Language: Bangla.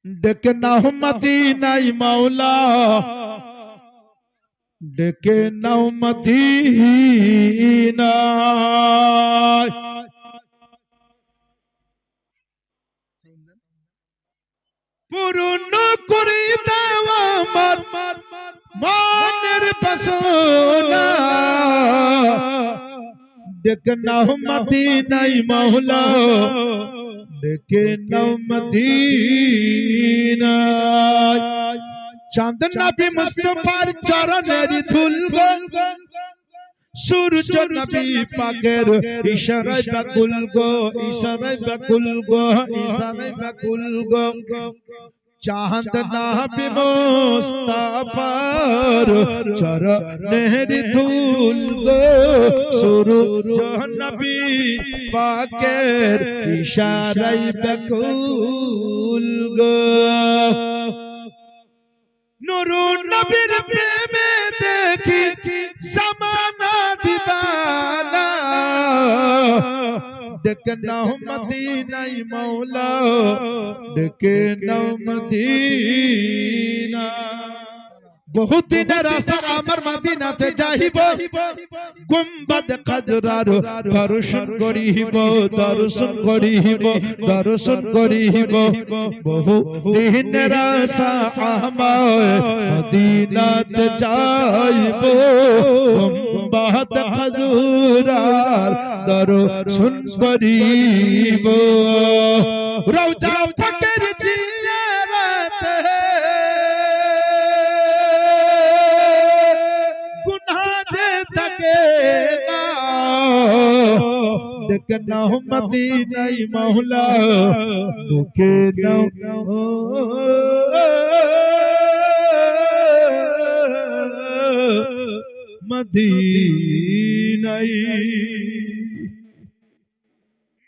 ডেকে নাও মদিনায় মাওলা, ডেকে নাও মদিনায়। পূর্ণ করে দাও আমার মনের বাসনা, ডেকে নাও মদিনায় মাওলা, ডেকে নাও মদিনায়। চাঁদ নবী মুস্তাফার চরণের ধুল গো, সূর্য নবী পাকের ইশারায় বাকুল গো, ইশারায় বাকুল গো, ইশারায় বাকুল গো। চাঁদ নবী মুস্তাফার চরণের ধুল গো, সূর্য নবী পাকের ইশারায় বাকুল গো। নূর নবীর প্রেমে দেখি জামানা দিবানা, ডেকে নাও মদিনায় মাওলা, ডেকে নাও মদিনা। বহুদিনের আশা আমার মদিনাতে যাইব, গুম্বাদ খাজরার দর্শন করিব, দর্শন করিব, দর্শন করিব। বহুদিনের আশা আমার মদিনাতে যাইব, গুম্বাদ খাজরার দর্শন করিব। রওজা পাকের জিয়ারতে ডেকে নাও মদিনায় মাওলা, ডেকে নাও মদিনায়।